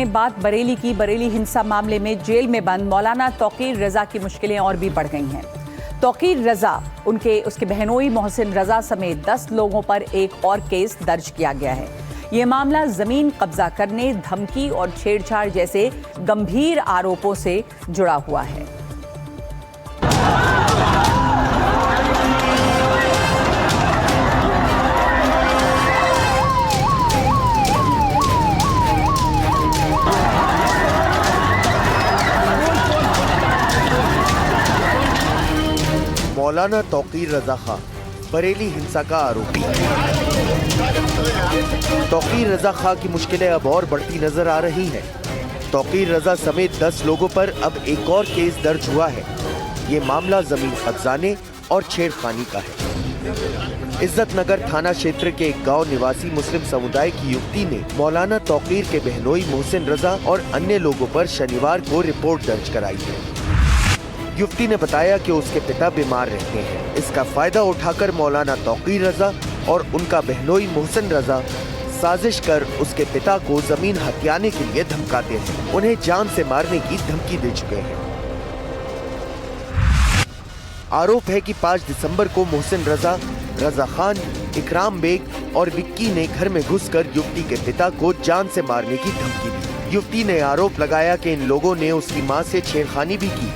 बात बरेली की। बरेली हिंसा मामले में जेल में बंद मौलाना तौकीर रजा की मुश्किलें और भी बढ़ गई हैं। तौकीर रजा, उसके बहनोई मोहसिन रजा समेत 10 लोगों पर एक और केस दर्ज किया गया है। ये मामला जमीन कब्जा करने, धमकी और छेड़छाड़ जैसे गंभीर आरोपों से जुड़ा हुआ है। मौलाना तौकीर रजा खां बरेली हिंसा का आरोपी। तौकीर रजा खां की मुश्किलें अब और बढ़ती नजर आ रही हैं। तौकीर रजा समेत 10 लोगों पर अब एक और केस दर्ज हुआ है। ये मामला जमीन कब्जाने और छेड़खानी का है। इज्जत नगर थाना क्षेत्र के एक गांव निवासी मुस्लिम समुदाय की युवती ने मौलाना तौकीर के बहनोई मोहसिन रजा और अन्य लोगों पर शनिवार को रिपोर्ट दर्ज कराई है। युवती ने बताया कि उसके पिता बीमार रहते हैं। इसका फायदा उठाकर मौलाना तौकीर रजा और उनका बहनोई मोहसिन रजा साजिश कर उसके पिता को जमीन हथियाने के लिए धमकाते हैं। उन्हें जान से मारने की धमकी दे चुके हैं। आरोप है कि 5 दिसंबर को मोहसिन रजा, रजा खान, इकराम बेग और विक्की ने घर में घुसकर युवती के पिता को जान से मारने की धमकी दी। युवती ने आरोप लगाया कि इन लोगों ने उसकी मां से छेड़खानी भी की।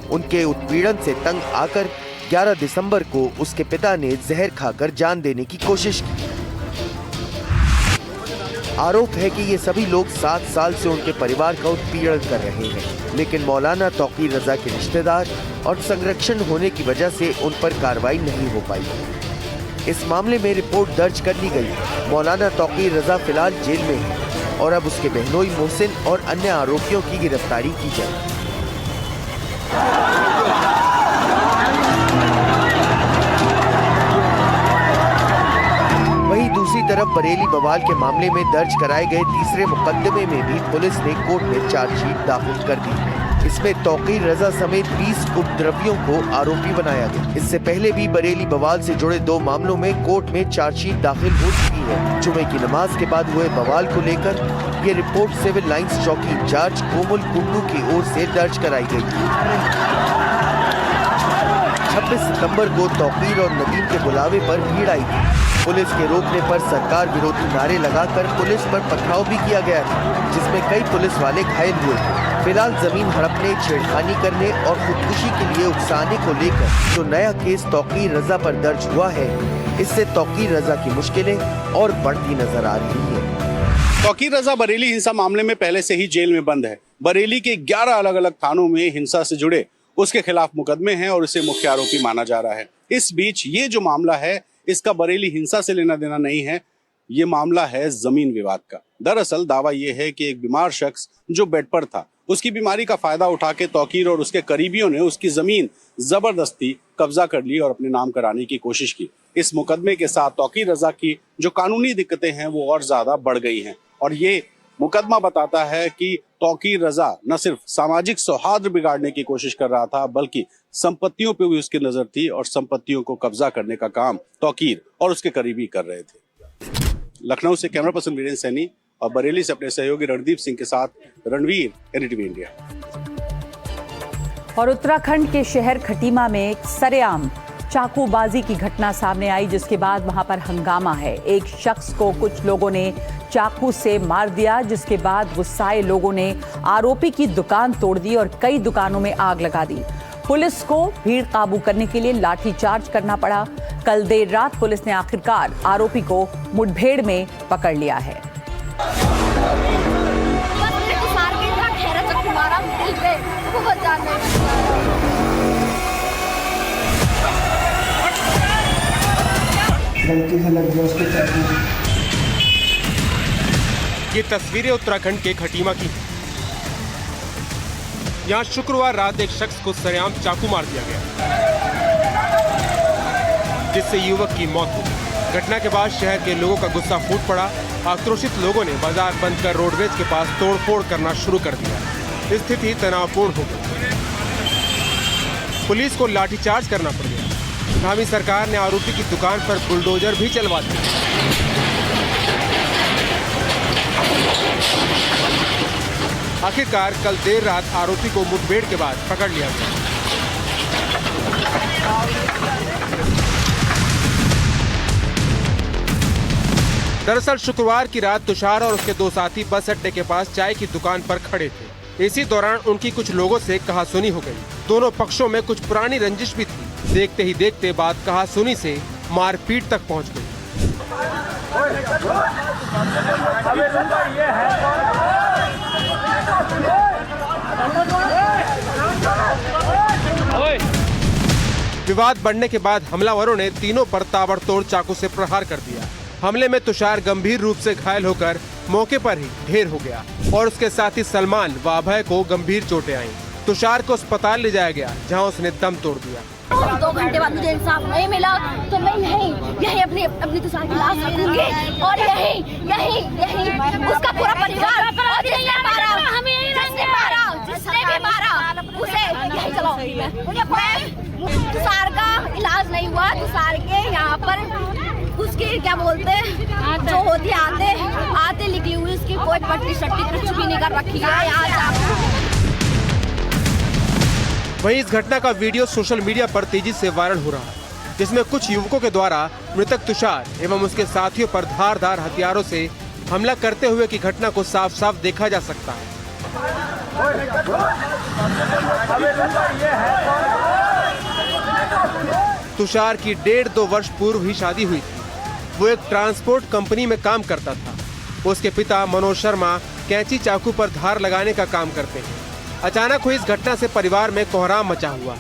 उनके उत्पीड़न से तंग आकर 11 दिसंबर को उसके पिता ने जहर खाकर जान देने की कोशिश की। आरोप है कि ये सभी लोग 7 साल से उनके परिवार का उत्पीड़न कर रहे हैं, लेकिन मौलाना तौकीर रजा के रिश्तेदार और संरक्षण होने की वजह से उन पर कार्रवाई नहीं हो पाई। इस मामले में रिपोर्ट दर्ज कर ली गई। मौलाना तौकीर रजा फिलहाल जेल में है और अब उसके बहनोई मोहसिन और अन्य आरोपियों की गिरफ्तारी की जाए। वहीं दूसरी तरफ बरेली बवाल के मामले में दर्ज कराए गए तीसरे मुकदमे में भी पुलिस ने कोर्ट में चार्जशीट दाखिल कर दी। इसमें तौकीर रजा समेत 20 उपद्रवियों को आरोपी बनाया गया। इससे पहले भी बरेली बवाल से जुड़े 2 मामलों में कोर्ट में चार्जशीट दाखिल हो चुकी है। जुमे की नमाज के बाद हुए बवाल को लेकर ये रिपोर्ट सिविल लाइंस चौकी इंचार्ज कोमल कुंडू की ओर से दर्ज कराई गई। 26 सितंबर को तौकीर और नदीम के बुलावे पर भीड़ आई थी। पुलिस के रोकने पर सरकार विरोधी नारे लगाकर पुलिस पर पथराव भी किया गया था, जिसमें कई पुलिस वाले घायल हुए थे। फिलहाल जमीन हड़पने, छेड़खानी करने और खुदकुशी के लिए उकसाने को लेकर जो नया केस तौकीर रजा पर दर्ज हुआ है, इससे तौकीर रजा की मुश्किलें और बढ़ती नजर आ रही है। तौकीर रजा बरेली हिंसा मामले में पहले से ही जेल में बंद है। बरेली के 11 अलग अलग थानों में हिंसा से जुड़े उसके खिलाफ मुकदमे हैं और उसे मुख्य आरोपी माना जा रहा है। इस बीच ये जो मामला है, इसका बरेली हिंसा से लेना देना नहीं है। ये मामला है जमीन विवाद का। दरअसल दावा ये है कि एक बीमार शख्स जो बेड पर था, उसकी बीमारी का फायदा उठा के तौकीर और उसके करीबियों ने उसकी जमीन जबरदस्ती कब्जा कर ली और अपने नाम कराने की कोशिश की। इस मुकदमे के साथ तौकीर रजा की जो कानूनी दिक्कतें हैं वो और ज्यादा बढ़ गई हैं और ये मुकदमा बताता है कि तौकीर रजा न सिर्फ सामाजिक सौहार्द बिगाड़ने की कोशिश कर रहा था, बल्कि संपत्तियों पे भी उसकी नजर थी और संपत्तियों को कब्जा करने का काम तौकीर और उसके करीबी कर रहे थे। लखनऊ से कैमरा पर्सन वीरेंद्र सैनी और बरेली से अपने सहयोगी रणदीप सिंह के साथ रणवीर, NDTV इंडिया। और उत्तराखंड के शहर खटीमा में एक सरेआम चाकूबाजी की घटना सामने आई, जिसके बाद वहां पर हंगामा है। एक शख्स को कुछ लोगों ने चाकू से मार दिया, जिसके बाद गुस्साए लोगों ने आरोपी की दुकान तोड़ दी और कई दुकानों में आग लगा दी। पुलिस को भीड़ काबू करने के लिए लाठीचार्ज करना पड़ा। कल देर रात पुलिस ने आखिरकार आरोपी को मुठभेड़ में पकड़ लिया है। ये तस्वीरें उत्तराखंड के खटीमा की हैं। यहाँ शुक्रवार रात एक शख्स को सरेआम चाकू मार दिया गया, जिससे युवक की मौत हो गई। घटना के बाद शहर के लोगों का गुस्सा फूट पड़ा। आक्रोशित लोगों ने बाजार बंद कर रोडवेज के पास तोड़फोड़ करना शुरू कर दिया। स्थिति तनावपूर्ण हो गई। पुलिस को लाठीचार्ज करना पड़ गया। स्थानीय सरकार ने आरोपी की दुकान पर बुलडोजर भी चलवा दिया। आखिरकार कल देर रात आरोपी को मुठभेड़ के बाद पकड़ लिया गया। दरअसल शुक्रवार की रात तुषार और उसके दो साथी बस अड्डे के पास चाय की दुकान पर खड़े थे। इसी दौरान उनकी कुछ लोगों से कहासुनी हो गई। दोनों पक्षों में कुछ पुरानी रंजिश भी थी। देखते ही देखते बात कहासुनी से मारपीट तक पहुंच गई। विवाद बढ़ने के बाद हमलावरों ने तीनों पर ताबड़तोड़ चाकू से प्रहार कर दिया। हमले में तुषार गंभीर रूप से घायल होकर मौके पर ही ढेर हो गया और उसके साथी सलमान व अभय को गंभीर चोटें आईं। तुषार को अस्पताल ले जाया गया, जहां उसने दम तोड़ दिया। 2 घंटे बाद मुझे इंसाफ नहीं मिला तो मैं यही अपनी तुषार की लाश रखूंगी और यही उसका पूरा परिवार और जिसने भी मारा उसे यही चलाऊंगी मैं। तुषार का इलाज नहीं हुआ। तुषार के यहाँ पर उसकी क्या बोलते हैं जो होती आते निकली हुई उसकी कोई पट्टी शट्टी कुछ भी नहीं कर रखी है। आज वहीं इस घटना का वीडियो सोशल मीडिया पर तेजी से वायरल हो रहा है, जिसमें कुछ युवकों के द्वारा मृतक तुषार एवं उसके साथियों पर धारदार हथियारों से हमला करते हुए की घटना को साफ साफ देखा जा सकता है। तुषार की 1.5-2 वर्ष पूर्व ही शादी हुई थी। वो एक ट्रांसपोर्ट कंपनी में काम करता था। उसके पिता मनोज शर्मा कैंची चाकू पर धार लगाने का काम करते हैं। अचानक हुई इस घटना से परिवार में कोहराम मचा हुआ है।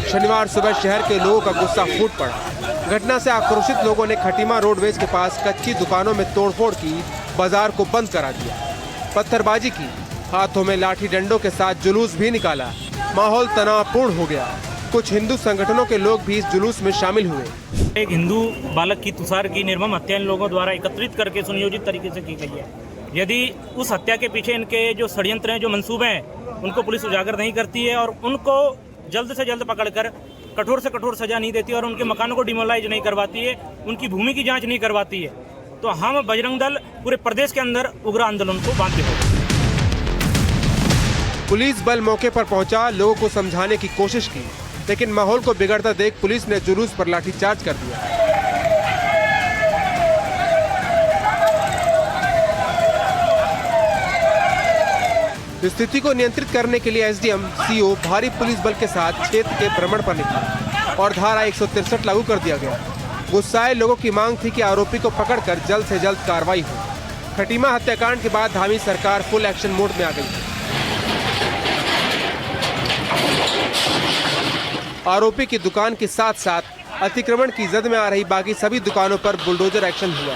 शनिवार सुबह शहर के लोगों का गुस्सा फूट पड़ा। घटना से आक्रोशित लोगों ने खटीमा रोडवेज के पास कच्ची दुकानों में तोड़फोड़ की, बाजार को बंद करा दिया, पत्थरबाजी की, हाथों में लाठी डंडों के साथ जुलूस भी निकाला। माहौल तनावपूर्ण हो गया। कुछ हिंदू संगठनों के लोग भी इस जुलूस में शामिल हुए। एक हिंदू बालक की तुषार की निर्मम हत्या इन लोगों द्वारा एकत्रित करके सुनियोजित तरीके से की गई है। यदि उस हत्या के पीछे इनके जो षड्यंत्र हैं, जो मंसूबे हैं, उनको पुलिस उजागर नहीं करती है और उनको जल्द से जल्द पकड़कर कठोर से कठोर सजा नहीं देती और उनके मकानों को डिमोलाइज नहीं करवाती है, उनकी भूमि की जांच नहीं करवाती है, तो हम बजरंग दल पूरे प्रदेश के अंदर उग्र आंदोलन को बांधते हैं। पुलिस बल मौके पर पहुंचा, लोगों को समझाने की कोशिश की, लेकिन माहौल को बिगड़ता देख पुलिस ने जुलूस पर लाठीचार्ज कर दिया। स्थिति को नियंत्रित करने के लिए एसडीएम, सीओ भारी पुलिस बल के साथ क्षेत्र के भ्रमण पर निकले और धारा 163 लागू कर दिया गया। गुस्साए लोगों की मांग थी कि आरोपी को पकड़कर जल्द से जल्द कार्रवाई हो। खटीमा हत्याकांड के बाद धामी सरकार फुल एक्शन मोड में आ गई। आरोपी की दुकान के साथ साथ अतिक्रमण की जद में आ रही बाकी सभी दुकानों पर बुलडोजर एक्शन हुआ।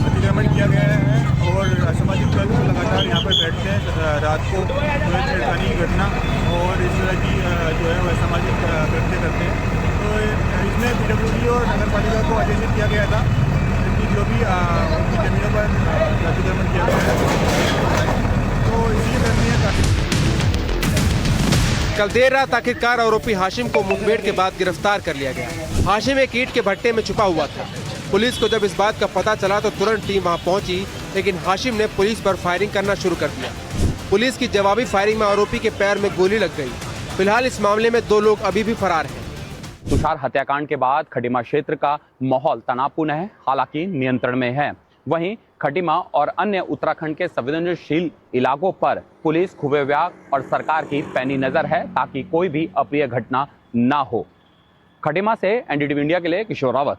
अतिक्रमण किया गया है और असामाजिक तत्व लगातार यहाँ पर बैठते हैं। रात को छेड़खानी की घटना और इस तरह की जो है वो असामाजिक कृत्य करते हैं। तो इसमें पीडब्ल्यूडी और नगर पालिका को आदेशित किया गया था कि जो भी उनकी जमीनों पर अतिक्रमण किया गया है तो इसी दरमियान कल देर रात आखिरकार आरोपी हाशिम को मुठभेड़ के बाद गिरफ्तार कर लिया गया। हाशिम एक ईंट के भट्टे में छुपा हुआ था। पुलिस को जब इस बात का पता चला तो तुरंत टीम वहां पहुंची, लेकिन हाशिम ने पुलिस पर फायरिंग करना शुरू कर दिया। पुलिस की जवाबी फायरिंग में आरोपी के पैर में गोली लग गई। फिलहाल इस मामले में 2 लोग अभी भी फरार हैं। तुषार हत्याकांड के बाद खटीमा क्षेत्र का माहौल तनावपूर्ण है, हालांकि नियंत्रण में है। वहीं खटीमा और अन्य उत्तराखंड के संवेदनशील इलाकों पर पुलिस, खुफिया विभाग और सरकार की पैनी नजर है ताकि कोई भी अप्रिय घटना ना हो। खटीमा से एनडीटीवी इंडिया के लिए किशोर रावत।